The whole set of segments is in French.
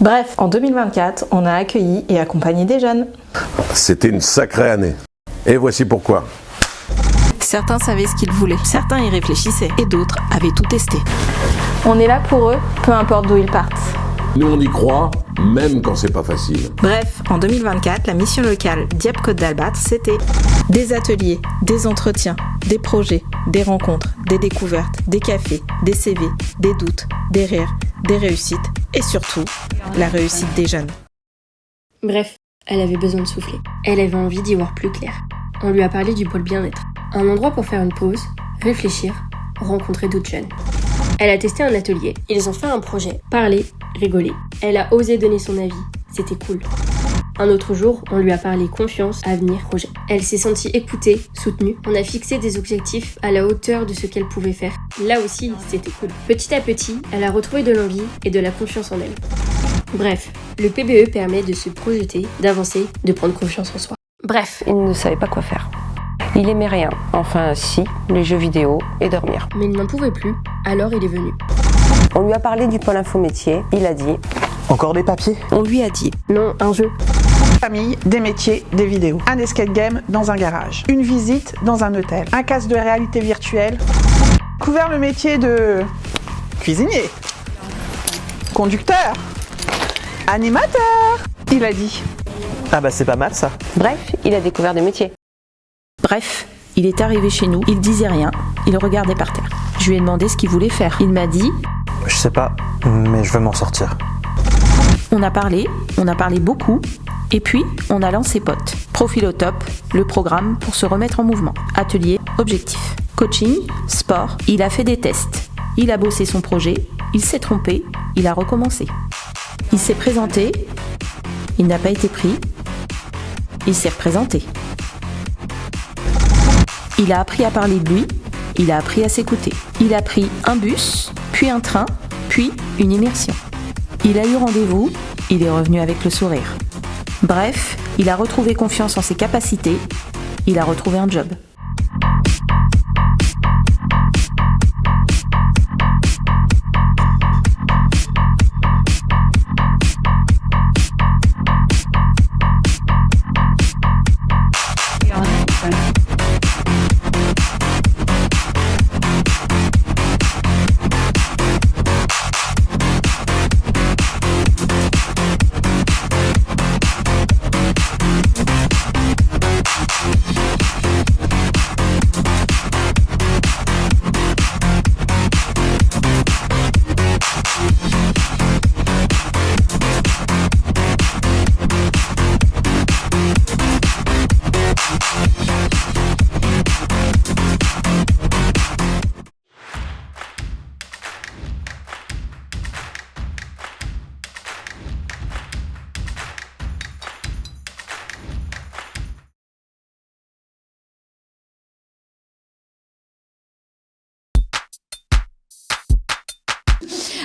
Bref, en 2024, on a accueilli et accompagné des jeunes. C'était une sacrée année. Et voici pourquoi. Certains savaient ce qu'ils voulaient, certains y réfléchissaient, et d'autres avaient tout testé. On est là pour eux, peu importe d'où ils partent. Nous on y croit, même quand c'est pas facile. Bref, en 2024, la mission locale Dieppe Côte d'Albâtre, c'était des ateliers, des entretiens, des projets, des rencontres, des découvertes, des cafés, des CV, des doutes, des rires, des réussites, et surtout, la réussite des jeunes. Bref, elle avait besoin de souffler. Elle avait envie d'y voir plus clair. On lui a parlé du pôle bien-être. Un endroit pour faire une pause, réfléchir, rencontrer d'autres jeunes. Elle a testé un atelier, ils ont fait un projet, parlé, rigolé. Elle a osé donner son avis, c'était cool. Un autre jour, on lui a parlé confiance, avenir, projet. Elle s'est sentie écoutée, soutenue. On a fixé des objectifs à la hauteur de ce qu'elle pouvait faire. Là aussi, c'était cool. Petit à petit, elle a retrouvé de l'envie et de la confiance en elle. Bref, le PBE permet de se projeter, d'avancer, de prendre confiance en soi. Bref. Il ne savait pas quoi faire. Il aimait rien, enfin si, les jeux vidéo et dormir. Mais il n'en pouvait plus, alors il est venu. On lui a parlé du pôle info métier, il a dit... Encore des papiers? On lui a dit... Non, un jeu. Famille, des métiers, des vidéos. Un escape game dans un garage. Une visite dans un hôtel. Un casque de réalité virtuelle. Couvert le métier de... cuisinier. Conducteur. Animateur. Il a dit. Ah bah c'est pas mal ça. Bref, il a découvert des métiers. Bref, il est arrivé chez nous, il disait rien, il regardait par terre. Je lui ai demandé ce qu'il voulait faire. Il m'a dit... Je sais pas, mais je veux m'en sortir. On a parlé beaucoup, et puis on a lancé POT. Profil au top, le programme pour se remettre en mouvement. Atelier, objectif, coaching, sport. Il a fait des tests, il a bossé son projet, il s'est trompé, il a recommencé. Il s'est présenté, il n'a pas été pris, il s'est représenté. Il a appris à parler de lui, il a appris à s'écouter. Il a pris un bus, puis un train, puis une immersion. Il a eu rendez-vous, il est revenu avec le sourire. Bref, il a retrouvé confiance en ses capacités, il a retrouvé un job.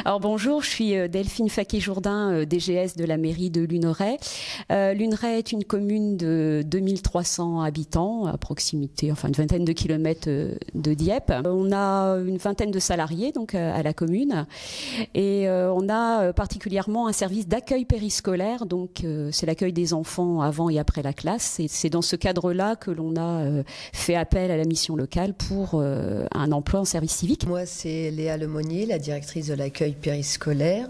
Alors bonjour, je suis Delphine Faquet-Jourdain, DGS de la mairie de Luneray. Luneray est une commune de 2300 habitants, à proximité, enfin une vingtaine de kilomètres de Dieppe. On a une vingtaine de salariés donc à la commune et on a particulièrement un service d'accueil périscolaire, donc c'est l'accueil des enfants avant et après la classe. Et c'est dans ce cadre-là que l'on a fait appel à la mission locale pour un emploi en service civique. Moi, c'est Léa Lemonnier, la directrice de l'accueil périscolaire.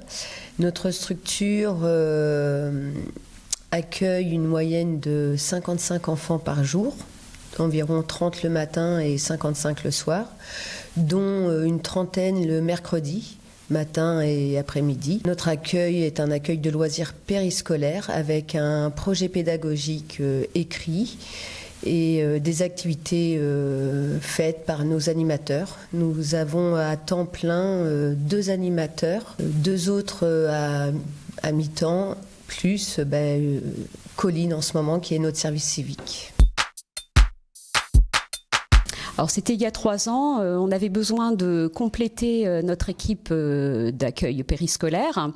Notre structure accueille une moyenne de 55 enfants par jour, environ 30 le matin et 55 le soir, dont une trentaine le mercredi, matin et après-midi. Notre accueil est un accueil de loisirs périscolaires avec un projet pédagogique écrit et des activités faites par nos animateurs. Nous avons à temps plein 2 animateurs, 2 autres à mi-temps, plus Colline en ce moment qui est notre service civique. Alors c'était il y a 3 ans, on avait besoin de compléter notre équipe d'accueil périscolaire.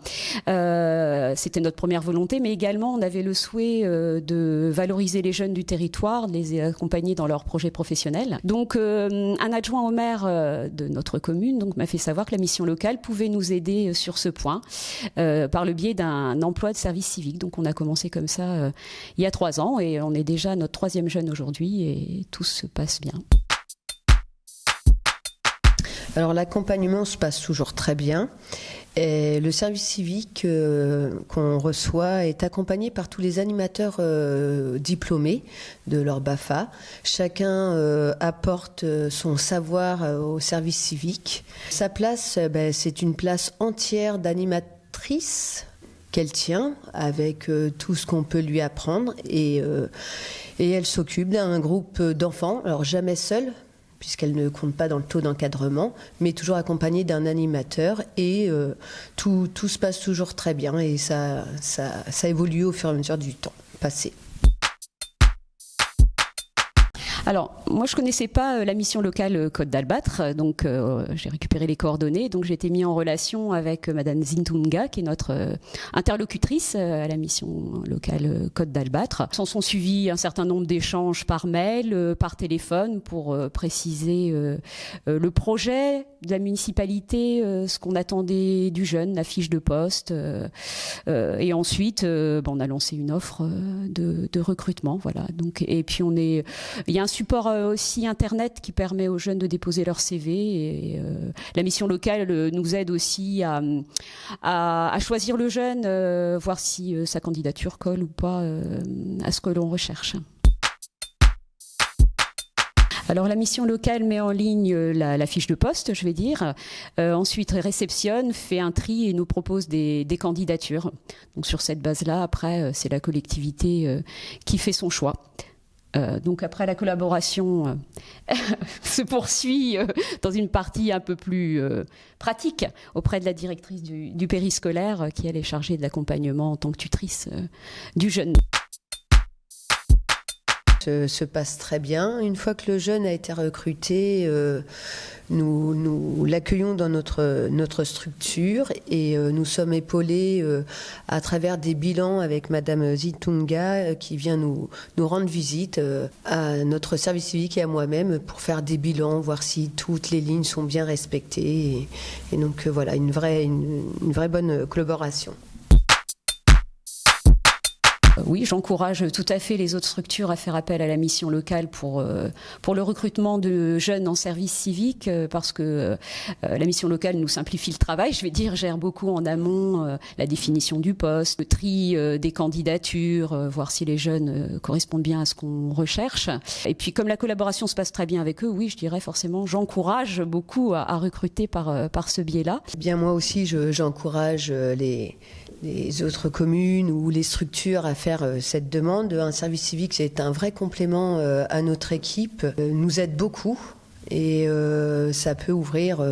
C'était notre première volonté, mais également on avait le souhait de valoriser les jeunes du territoire, de les accompagner dans leurs projets professionnels. Donc un adjoint au maire de notre commune m'a fait savoir que la mission locale pouvait nous aider sur ce point par le biais d'un emploi de service civique. Donc on a commencé comme ça il y a 3 ans et on est déjà notre 3e jeune aujourd'hui et tout se passe bien. Alors l'accompagnement se passe toujours très bien. Et le service civique qu'on reçoit est accompagné par tous les animateurs diplômés de leur BAFA. Chacun apporte son savoir au service civique. Sa place, c'est une place entière d'animatrice qu'elle tient avec tout ce qu'on peut lui apprendre. Et elle s'occupe d'un groupe d'enfants, alors jamais seule, puisqu'elle ne compte pas dans le taux d'encadrement, mais toujours accompagnée d'un animateur et tout se passe toujours très bien et ça évolue au fur et à mesure du temps passé. Alors, moi, je connaissais pas la mission locale Côte d'Albâtre, donc j'ai récupéré les coordonnées. Donc, j'ai été mis en relation avec Madame Zintunga, qui est notre interlocutrice à la mission locale Côte d'Albâtre. S'en sont suivis un certain nombre d'échanges par mail, par téléphone, pour préciser le projet de la municipalité, ce qu'on attendait du jeune, la fiche de poste. Et ensuite, on a lancé une offre de recrutement, voilà. Donc, et puis il y a un support aussi internet qui permet aux jeunes de déposer leur CV et la mission locale nous aide aussi à choisir le jeune, voir si sa candidature colle ou pas à ce que l'on recherche. Alors la mission locale met en ligne la fiche de poste, je vais dire. Ensuite réceptionne, fait un tri et nous propose des candidatures. Donc sur cette base-là, après, c'est la collectivité qui fait son choix. Donc après la collaboration se poursuit dans une partie un peu plus pratique auprès de la directrice du périscolaire qui elle est chargée de l'accompagnement en tant que tutrice du jeune. Se passe très bien. Une fois que le jeune a été recruté, nous l'accueillons dans notre structure et nous sommes épaulés à travers des bilans avec Madame Zitunga qui vient nous rendre visite à notre service civique et à moi-même pour faire des bilans, voir si toutes les lignes sont bien respectées et donc voilà, une vraie bonne collaboration. Oui, j'encourage tout à fait les autres structures à faire appel à la mission locale pour le recrutement de jeunes en service civique parce que la mission locale nous simplifie le travail, je vais dire, gère beaucoup en amont la définition du poste, le tri des candidatures, voir si les jeunes correspondent bien à ce qu'on recherche. Et puis comme la collaboration se passe très bien avec eux, oui, je dirais forcément, j'encourage beaucoup à recruter par ce biais-là. Bien moi aussi, j'encourage les autres communes ou les structures à faire cette demande. Un service civique, c'est un vrai complément à notre équipe, nous aide beaucoup et ça peut ouvrir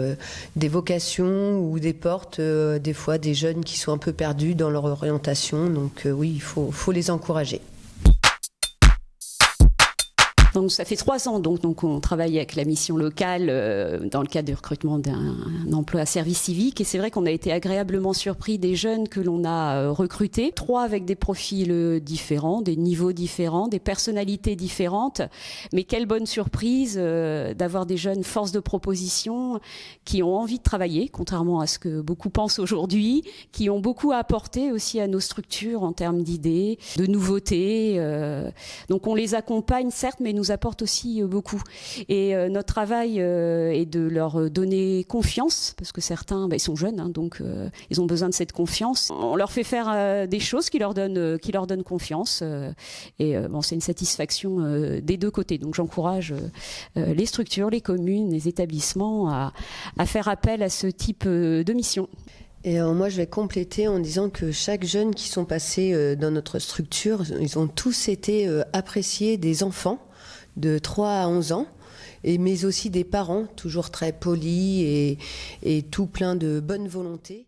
des vocations ou des portes, des fois des jeunes qui sont un peu perdus dans leur orientation. Donc oui, il faut les encourager. Donc ça fait 3 ans donc on travaille avec la mission locale dans le cadre du recrutement d'un emploi à service civique et c'est vrai qu'on a été agréablement surpris des jeunes que l'on a recrutés, 3 avec des profils différents, des niveaux différents, des personnalités différentes, mais quelle bonne surprise d'avoir des jeunes forces de proposition qui ont envie de travailler, contrairement à ce que beaucoup pensent aujourd'hui, qui ont beaucoup à apporter aussi à nos structures en termes d'idées, de nouveautés. Donc on les accompagne certes, mais nous apporte aussi beaucoup. Et notre travail est de leur donner confiance, parce que certains, ils sont jeunes, hein, donc ils ont besoin de cette confiance. On leur fait faire des choses qui leur donnent confiance. C'est une satisfaction des deux côtés. Donc j'encourage les structures, les communes, les établissements à faire appel à ce type de mission. Et moi, je vais compléter en disant que chaque jeune qui sont passés dans notre structure, ils ont tous été appréciés des enfants de 3 à 11 ans, mais aussi des parents, toujours très polis et tout plein de bonne volonté.